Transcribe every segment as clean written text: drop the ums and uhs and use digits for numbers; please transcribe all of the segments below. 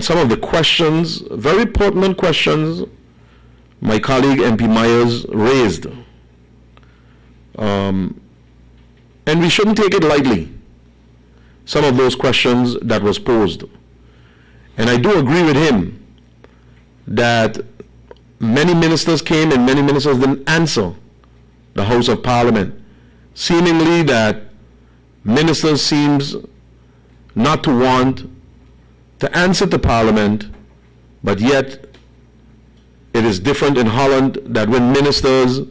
on some of the questions, very pertinent questions, my colleague MP Myers raised. And we shouldn't take it lightly, some of those questions that was posed. And I do agree with him that many ministers came and many ministers didn't answer the House of Parliament. Seemingly that ministers seems not to want to answer to Parliament, but yet it is different in Holland that when ministers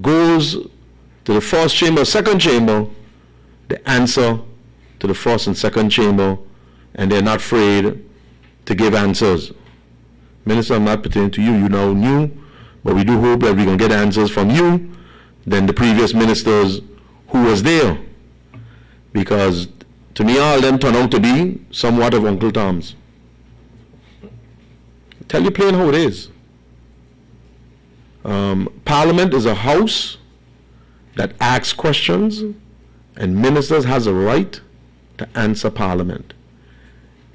goes to the first chamber, second chamber, they answer to the first and second chamber, and they're not afraid to give answers. Minister, I'm not pertaining to you, you now new, but we do hope that we're going to get answers from you than the previous ministers who was there. Because to me, all of them turn out to be somewhat of Uncle Toms. Tell you plain how it is. Parliament is a house that asks questions, and ministers has a right to answer Parliament.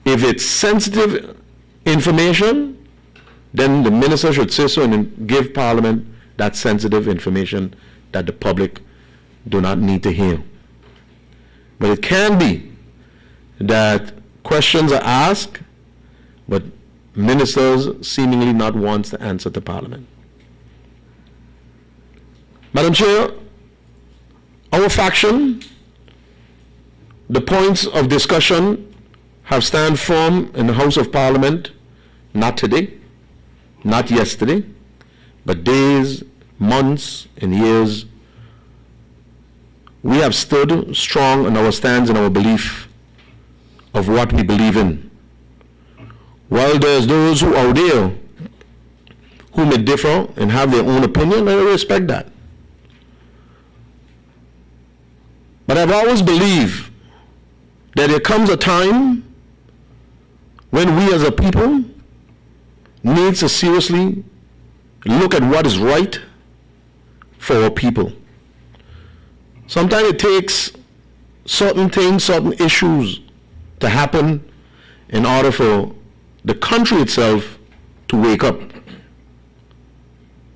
If it's sensitive information, then the minister should say so and give Parliament that sensitive information that the public do not need to hear. But it can be that questions are asked, but ministers seemingly not wants to answer to Parliament. Madam Chair, our faction, the points of discussion have stand firm in the House of Parliament, not today, not yesterday, but days, months, and years. We have stood strong on our stands and our belief of what we believe in. While there's those who are there who may differ and have their own opinion, I respect that. But I've always believed that there comes a time when we as a people need to seriously look at what is right for our people. Sometimes it takes certain things, certain issues to happen in order for the country itself to wake up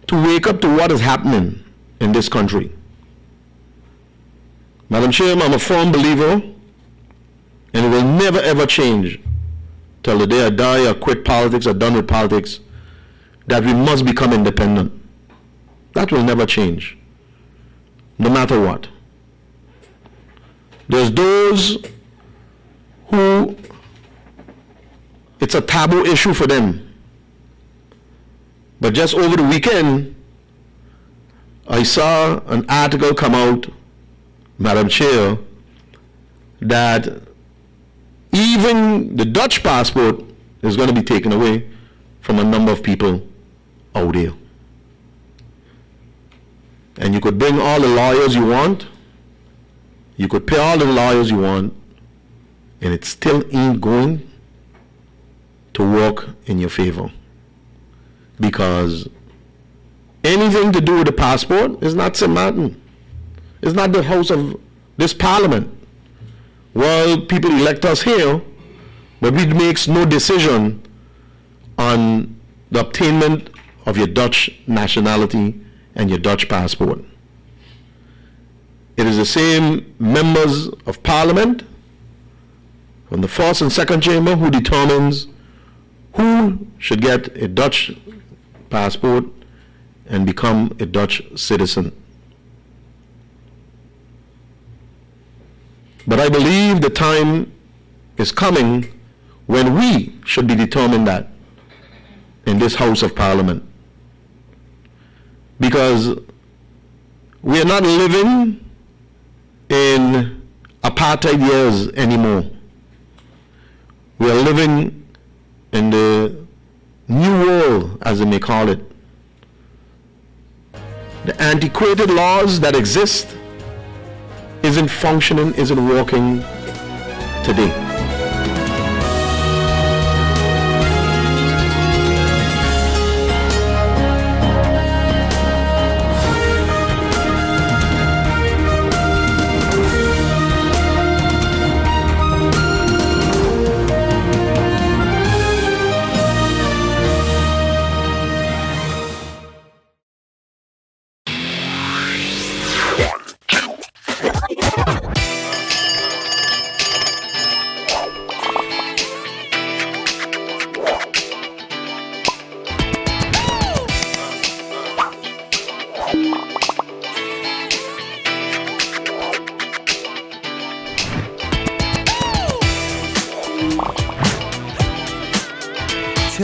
to what is happening in this country. Madam Chair, I'm a firm believer, and it will never ever change till the day I die or quit politics or done with politics, that we must become independent. That will never change, no matter what. There's those who it's a taboo issue for them. But just over the weekend, I saw an article come out, Madam Chair, that even the Dutch passport is going to be taken away from a number of people out there. And you could bring all the lawyers you want, you could pay all the lawyers you want, and it still ain't going to work in your favor. Because anything to do with the passport is not St. Martin. It's not the house of this parliament. Well, people elect us here, but we makes no decision on the obtainment of your Dutch nationality and your Dutch passport. It is the same members of parliament from the first and second chamber who determines who should get a Dutch passport and become a Dutch citizen. But I believe the time is coming when we should be determined that in this House of Parliament. Because we are not living in apartheid years anymore. We are living in the new world, as they may call it. The antiquated laws that exist isn't functioning, isn't working today.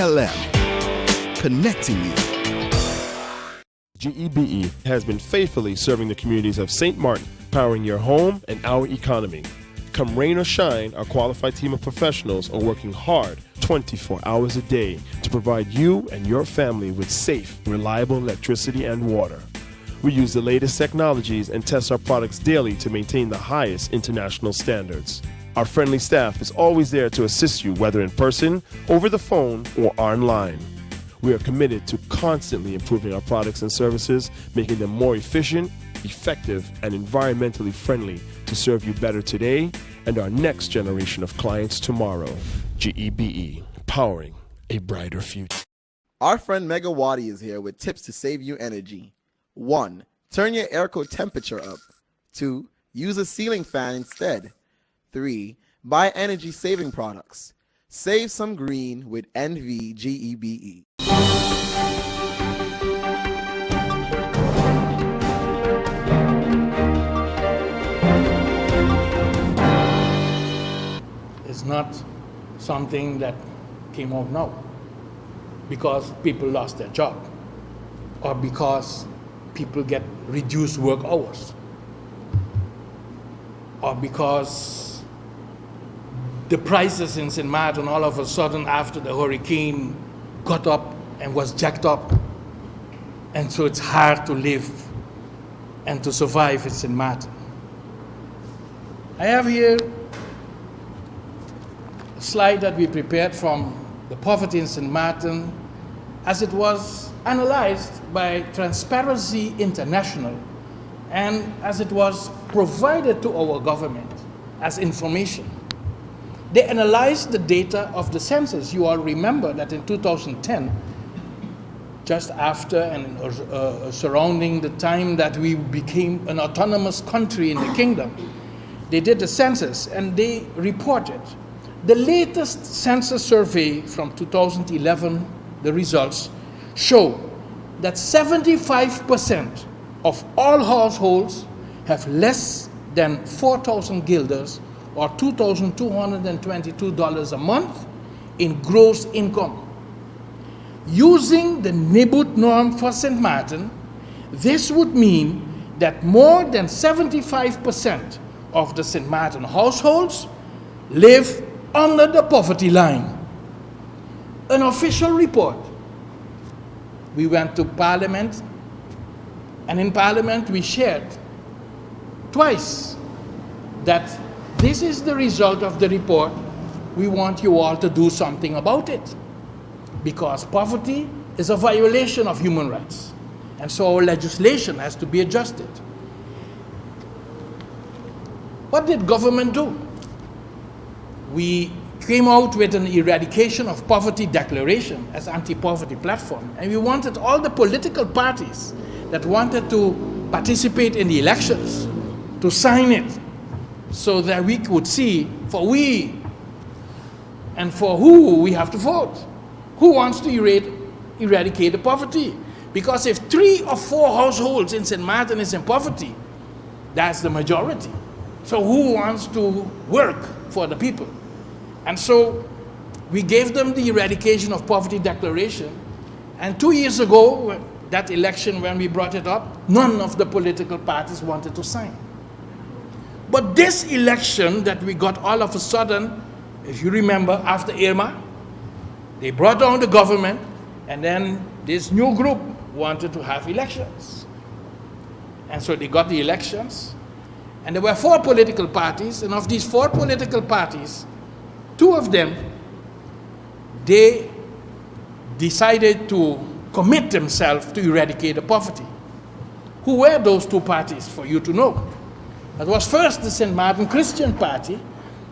SXM, connecting you. GEBE has been faithfully serving the communities of St. Martin, powering your home and our economy. Come rain or shine, our qualified team of professionals are working hard 24 hours a day to provide you and your family with safe, reliable electricity and water. We use the latest technologies and test our products daily to maintain the highest international standards. Our friendly staff is always there to assist you, whether in person, over the phone, or online. We are committed to constantly improving our products and services, making them more efficient, effective, and environmentally friendly to serve you better today and our next generation of clients tomorrow. GEBE, powering a brighter future. Our friend Megawati is here with tips to save you energy. 1. Turn your airco temperature up. 2. Use a ceiling fan instead. 3. Buy energy-saving products. Save some green with NVGEBE. It's not something that came out now because people lost their job or because people get reduced work hours or because the prices in St. Martin all of a sudden after the hurricane got up and was jacked up, and so it's hard to live and to survive in St. Martin. I have here a slide that we prepared from the poverty in St. Martin as it was analyzed by Transparency International and as it was provided to our government as information. They analyzed the data of the census. You all remember that in 2010, just after and surrounding the time that we became an autonomous country in the kingdom, they did the census and they reported. The latest census survey from 2011, the results show that 75% of all households have less than 4,000 guilders or $2,222 a month in gross income. Using the neighborhood norm for St. Martin, this would mean that more than 75% of the St. Martin households live under the poverty line. An official report. We went to Parliament, and in Parliament we shared twice that this is the result of the report. We want you all to do something about it because poverty is a violation of human rights. And so our legislation has to be adjusted. What did government do? We came out with an eradication of poverty declaration as anti-poverty platform. And we wanted all the political parties that wanted to participate in the elections to sign it so that we could see for we and for who we have to vote. Who wants to eradicate the poverty? Because if 3 or 4 households in St. Martin is in poverty, that's the majority. So who wants to work for the people? And so we gave them the eradication of poverty declaration. And 2 years ago, that election when we brought it up, none of the political parties wanted to sign. But this election that we got all of a sudden, if you remember, after Irma, they brought down the government, and then this new group wanted to have elections. And so they got the elections, and there were 4 political parties, and of these 4 political parties, 2 of them, they decided to commit themselves to eradicate the poverty. Who were those 2 parties, for you to know? That was first the St. Martin Christian Party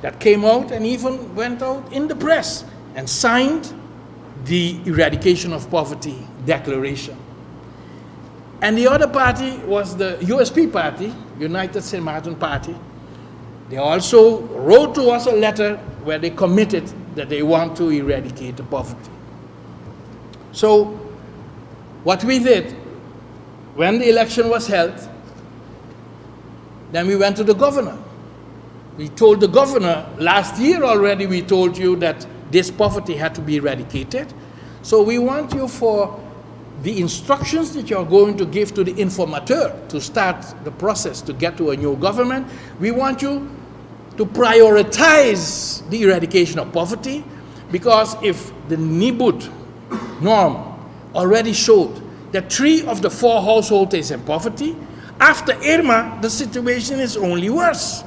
that came out and even went out in the press and signed the Eradication of Poverty Declaration. And the other party was the USP Party, United St. Martin Party. They also wrote to us a letter where they committed that they want to eradicate the poverty. So what we did, when the election was held, then we went to the governor. We told the governor, last year already we told you that this poverty had to be eradicated. So we want you for the instructions that you're going to give to the informateur to start the process to get to a new government. We want you to prioritize the eradication of poverty, because if the NIBUD norm already showed that 3 of the 4 households is in poverty, after Irma, the situation is only worse.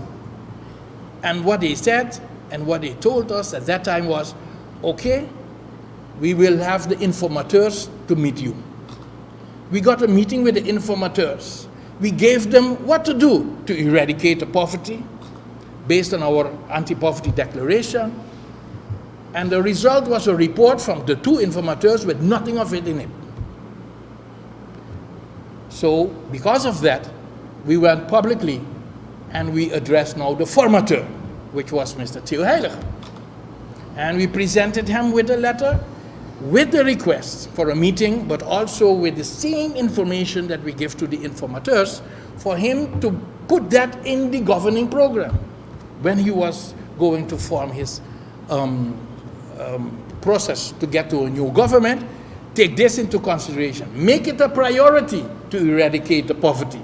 And what they said and what they told us at that time was, okay, we will have the informateurs to meet you. We got a meeting with the informateurs. We gave them what to do to eradicate the poverty based on our anti-poverty declaration. And the result was a report from the 2 informateurs with nothing of it in it. So because of that, we went publicly and we addressed now the formateur, which was Mr. Theo Heilige. And we presented him with a letter with the request for a meeting, but also with the same information that we give to the informateurs for him to put that in the governing program when he was going to form his process to get to a new government. Take this into consideration. Make it a priority to eradicate the poverty.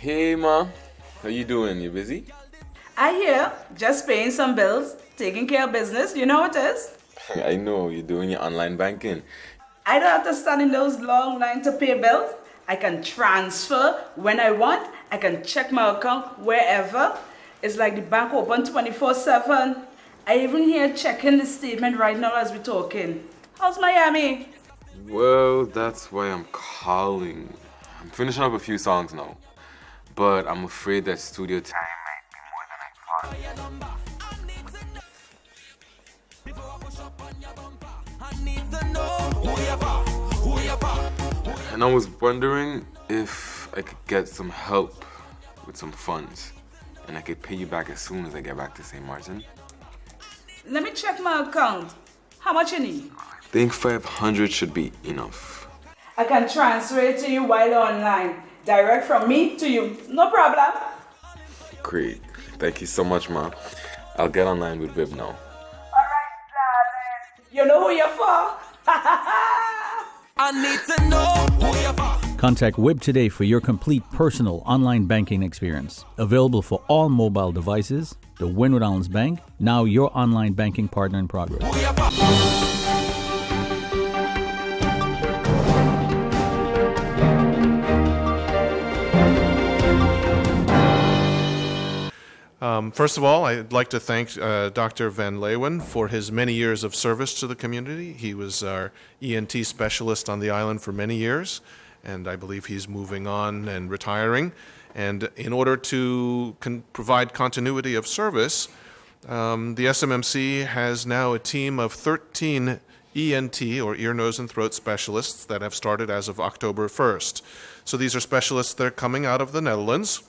Hey ma, how you doing? You busy? I hear, just paying some bills, taking care of business, you know what it is? I know, you're doing your online banking. I don't have to stand in those long lines to pay bills. I can transfer when I want. I can check my account wherever. It's like the bank open 24/7. I even here checking the statement right now as we're talking. How's Miami? Well, that's why I'm calling. I'm finishing up a few songs now, but I'm afraid that studio time might be more than I thought. And I was wondering if I could get some help with some funds, and I could pay you back as soon as I get back to St. Martin. Let me check my account. How much you need? I think 500 should be enough. I can transfer it to you while online. Direct from me to you. No problem. Great. Thank you so much, Ma. I'll get online with Viv now. Alright, darling. You know who you're for? I need to know who you're for. Contact WIB today for your complete personal online banking experience. Available for all mobile devices. The Windward Islands Bank, now your online banking partner in progress. Who you for? First of all, I'd like to thank Dr. Van Leeuwen for his many years of service to the community. He was our ENT specialist on the island for many years, and I believe he's moving on and retiring. And in order to provide continuity of service, the SMMC has now a team of 13 ENT, or ear, nose, and throat specialists that have started as of October 1st. So these are specialists that are coming out of the Netherlands.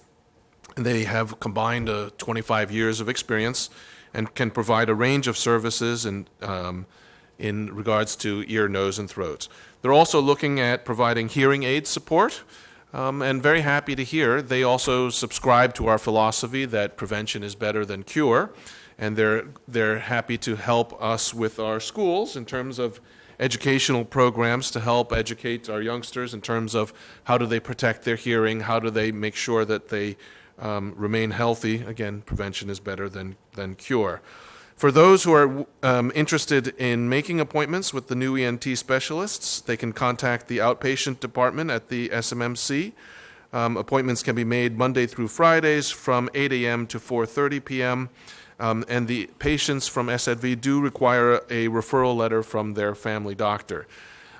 They have combined 25 years of experience and can provide a range of services in regards to ear, nose, and throat. They're also looking at providing hearing aid support, and very happy to hear they also subscribe to our philosophy that prevention is better than cure, and they're happy to help us with our schools in terms of educational programs to help educate our youngsters in terms of how do they protect their hearing, how do they make sure that they remain healthy. Again, prevention is better than cure. For those who are interested in making appointments with the new ENT specialists, they can contact the outpatient department at the SMMC. Appointments can be made Monday through Fridays from 8 a.m. to 4:30 p.m. And the patients from SZV do require a referral letter from their family doctor.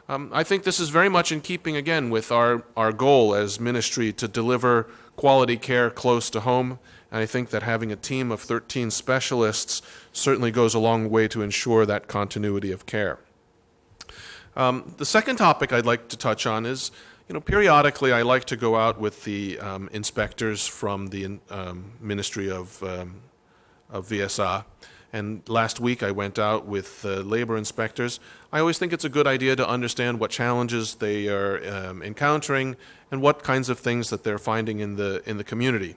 I think this is very much in keeping, again, with our goal as ministry to deliver quality care close to home. And I think that having a team of 13 specialists certainly goes a long way to ensure that continuity of care. The second topic I'd like to touch on is, periodically I like to go out with the inspectors from the Ministry of VSA. And last week I went out with labor inspectors. I always think it's a good idea to understand what challenges they are encountering and what kinds of things that they're finding in the community.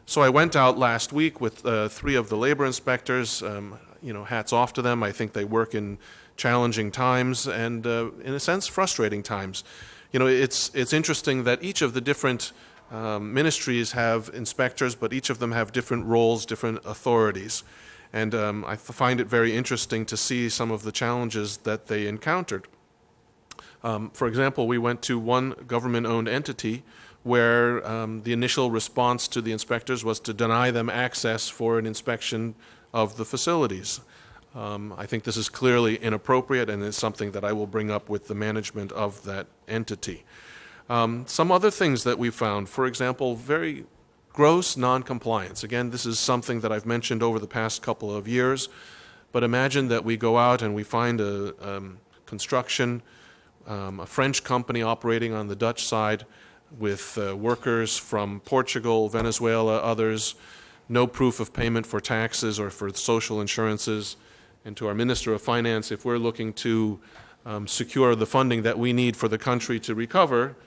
So I went out last week with 3 of the labor inspectors. Hats off to them. I think they work in challenging times and, in a sense, frustrating times. It's interesting that each of the different ministries have inspectors, but each of them have different roles, different authorities. And I find it very interesting to see some of the challenges that they encountered. For example, we went to one government-owned entity where the initial response to the inspectors was to deny them access for an inspection of the facilities. I think this is clearly inappropriate, and it's something that I will bring up with the management of that entity. Some other things that we found, for example, very gross noncompliance. Again, this is something that I've mentioned over the past couple of years, but imagine that we go out and we find a construction, a French company operating on the Dutch side with workers from Portugal, Venezuela, others, no proof of payment for taxes or for social insurances. And to our Minister of Finance, if we're looking to secure the funding that we need for the country to recover,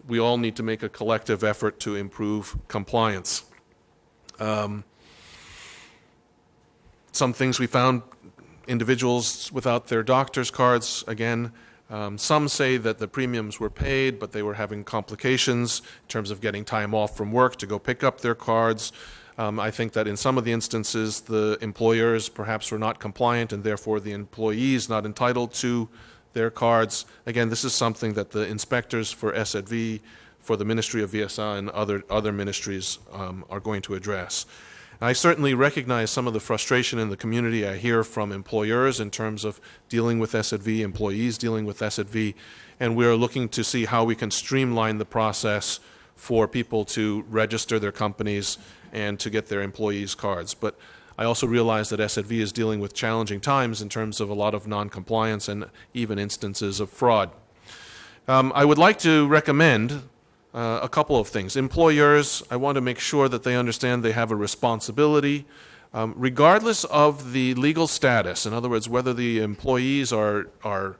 we all need to make a collective effort to improve compliance. Some things we found, individuals without their doctor's cards, again, some say that the premiums were paid, but they were having complications in terms of getting time off from work to go pick up their cards. I think that in some of the instances, the employers perhaps were not compliant, and therefore the employees not entitled to their cards. Again, this is something that the inspectors for SZV, for the Ministry of VSA, and other ministries are going to address. And I certainly recognize some of the frustration in the community I hear from employers in terms of dealing with SZV, employees dealing with SZV, and we're looking to see how we can streamline the process for people to register their companies and to get their employees' cards. But I also realize that SZV is dealing with challenging times in terms of a lot of non-compliance and even instances of fraud. I would like to recommend a couple of things. Employers, I want to make sure that they understand they have a responsibility, regardless of the legal status. In other words, whether the employees are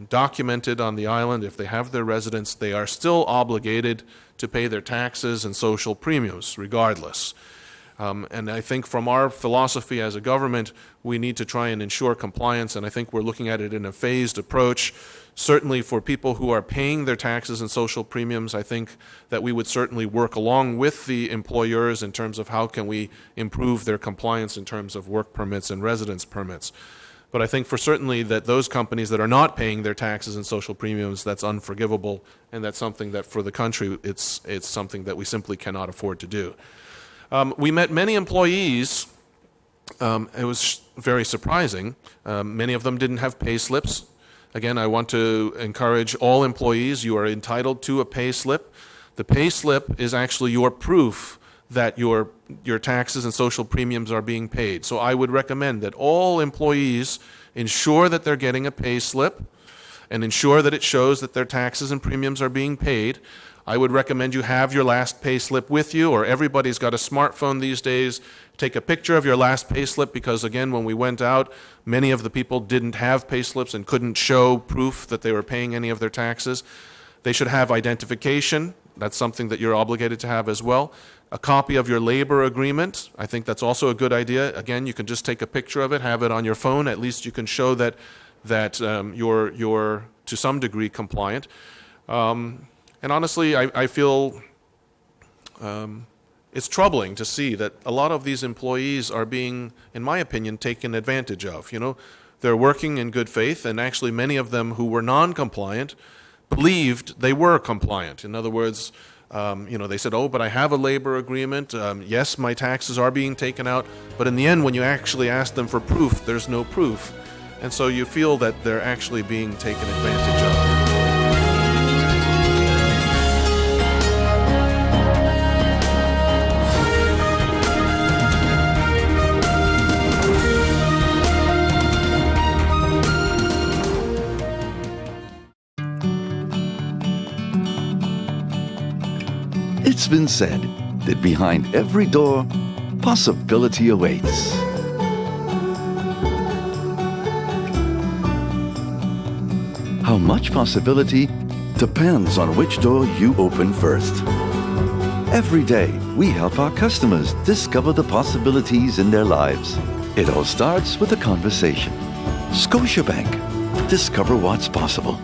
documented on the island, if they have their residence, they are still obligated to pay their taxes and social premiums, regardless. And I think from our philosophy as a government, we need to try and ensure compliance, and I think we're looking at it in a phased approach. Certainly for people who are paying their taxes and social premiums, I think that we would certainly work along with the employers in terms of how can we improve their compliance in terms of work permits and residence permits. But I think for certainly that those companies that are not paying their taxes and social premiums, that's unforgivable, and that's something that for the country, it's something that we simply cannot afford to do. We met many employees. It was very surprising. Many of them didn't have pay slips. Again, I want to encourage all employees, you are entitled to a pay slip. The pay slip is actually your proof that your taxes and social premiums are being paid. So I would recommend that all employees ensure that they're getting a pay slip and ensure that it shows that their taxes and premiums are being paid. I would recommend you have your last pay slip with you, or everybody's got a smartphone these days. Take a picture of your last pay slip because, again, when we went out, many of the people didn't have pay slips and couldn't show proof that they were paying any of their taxes. They should have identification. That's something that you're obligated to have as well. A copy of your labor agreement. I think that's also a good idea. Again, you can just take a picture of it, have it on your phone. At least you can show that you're to some degree compliant. And honestly, I feel it's troubling to see that a lot of these employees are being, in my opinion, taken advantage of. You know, they're working in good faith, and actually many of them who were non-compliant believed they were compliant. In other words, you know, they said, oh, but I have a labor agreement. Yes, my taxes are being taken out. But in the end, when you actually ask them for proof, there's no proof. And so you feel that they're actually being taken advantage of. It's been said that behind every door, possibility awaits. How much possibility depends on which door you open first. Every day, we help our customers discover the possibilities in their lives. It all starts with a conversation. Scotiabank. Discover what's possible.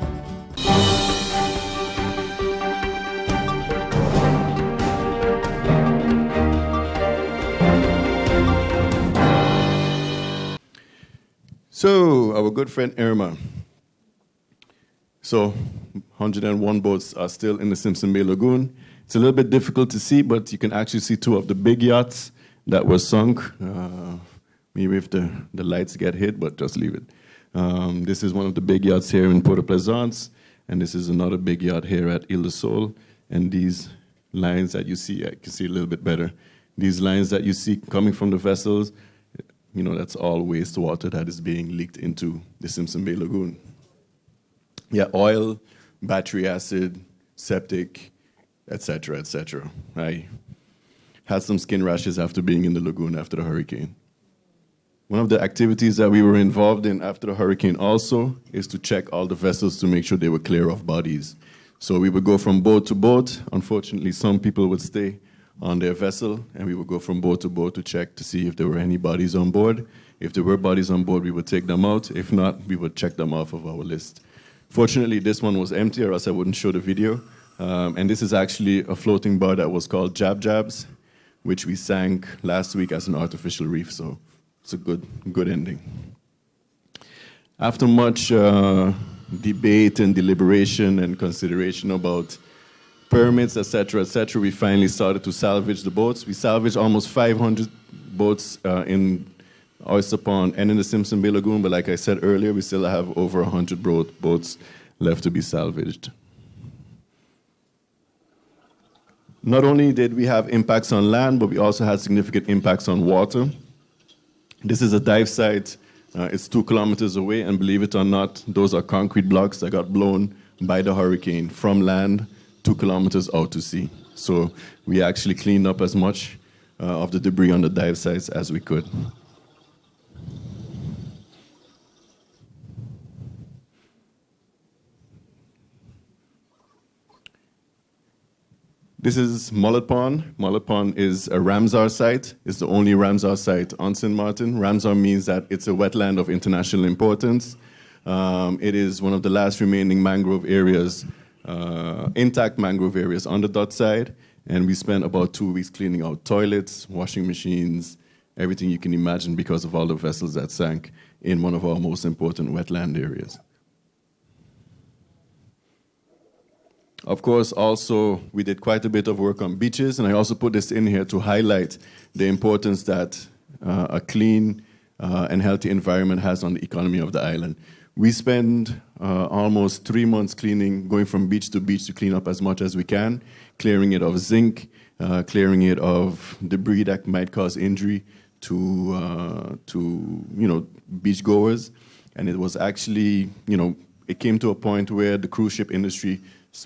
So, our good friend Irma. So, 101 boats are still in the Simpson Bay Lagoon. It's a little bit difficult to see, but you can actually see two of the big yachts that were sunk. Maybe if the lights get hit, but just leave it. This is one of the big yachts here in Port-au-Plaisance, and this is another big yacht here at Ile de Sol. And these lines that you see, I can see a little bit better. These lines that you see coming from the vessels, you know, that's all wastewater that is being leaked into the Simpson Bay Lagoon. Yeah, oil, battery acid, septic, etc., etc. I had some skin rashes after being in the lagoon after the hurricane. One of the activities that we were involved in after the hurricane also is to check all the vessels to make sure they were clear of bodies. So we would go from boat to boat. Unfortunately, some people would stay on their vessel, and we would go from boat to boat to check to see if there were any bodies on board. If there were bodies on board, we would take them out. If not, we would check them off of our list. Fortunately, this one was empty, or else I wouldn't show the video. And this is actually a floating bar that was called Jab Jabs, which we sank last week as an artificial reef, so it's a good ending. After much debate and deliberation and consideration about permits, etc., we finally started to salvage the boats. We salvaged almost 500 boats in Oyster Pond and in the Simpson Bay Lagoon, but like I said earlier, we still have over 100 boats left to be salvaged. Not only did we have impacts on land, but we also had significant impacts on water. This is a dive site. It's 2 kilometers away, and believe it or not, those are concrete blocks that got blown by the hurricane from land 2 kilometers out to sea. So we actually cleaned up as much of the debris on the dive sites as we could. This is Mullet Pond. Mullet Pond is a Ramsar site. It's the only Ramsar site on St. Martin. Ramsar means that it's a wetland of international importance. It is one of the last remaining mangrove areas, intact mangrove areas on the dot side. And we spent about 2 weeks cleaning out toilets, washing machines, everything you can imagine because of all the vessels that sank in one of our most important wetland areas. Of course, also, we did quite a bit of work on beaches, and I also put this in here to highlight the importance that a clean and healthy environment has on the economy of the island. We spend almost 3 months going from beach to clean up as much as we can, clearing it of zinc, clearing it of debris that might cause injury to beachgoers. And it was actually, it came to a point where the cruise ship industry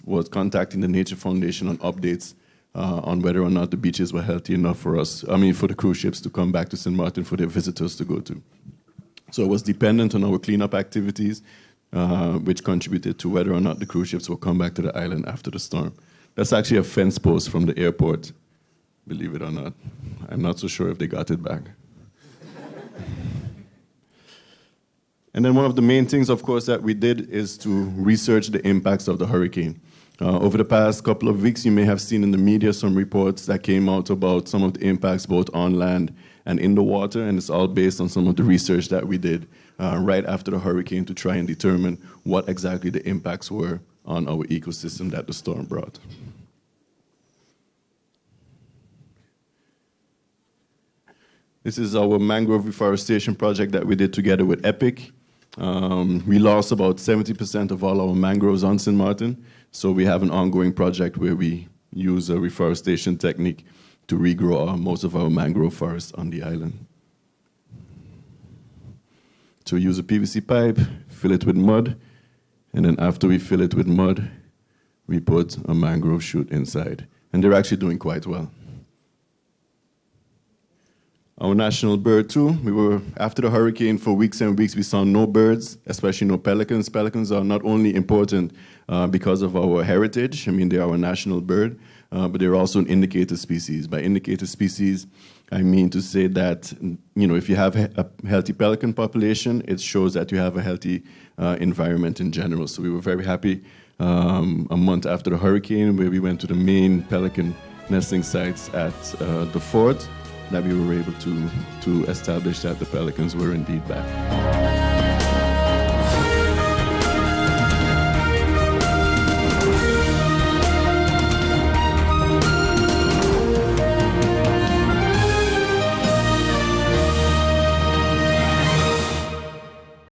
was contacting the Nature Foundation on updates on whether or not the beaches were healthy enough for the cruise ships to come back to St. Martin for their visitors to go to. So it was dependent on our cleanup activities, which contributed to whether or not the cruise ships will come back to the island after the storm. That's actually a fence post from the airport, believe it or not. I'm not so sure if they got it back. And then one of the main things, of course, that we did is to research the impacts of the hurricane. Over the past couple of weeks, you may have seen in the media some reports that came out about some of the impacts both on land and in the water, and it's all based on some of the research that we did right after the hurricane to try and determine what exactly the impacts were on our ecosystem that the storm brought. This is our mangrove reforestation project that we did together with EPIC. We lost about 70% of all our mangroves on St. Martin, so we have an ongoing project where we use a reforestation technique to regrow most of our mangrove forests on the island. So we use a PVC pipe, fill it with mud, and then after we fill it with mud, we put a mangrove shoot inside. And they're actually doing quite well. Our national bird too, we were, after the hurricane for weeks and weeks, we saw no birds, especially no pelicans. Pelicans are not only important because of our heritage, I mean, they are our national bird, but they're also an indicator species. By indicator species, I mean to say that, you know, if you have a healthy pelican population, it shows that you have a healthy environment in general. So we were very happy a month after the hurricane, where we went to the main pelican nesting sites at the fort, that we were able to establish that the pelicans were indeed back.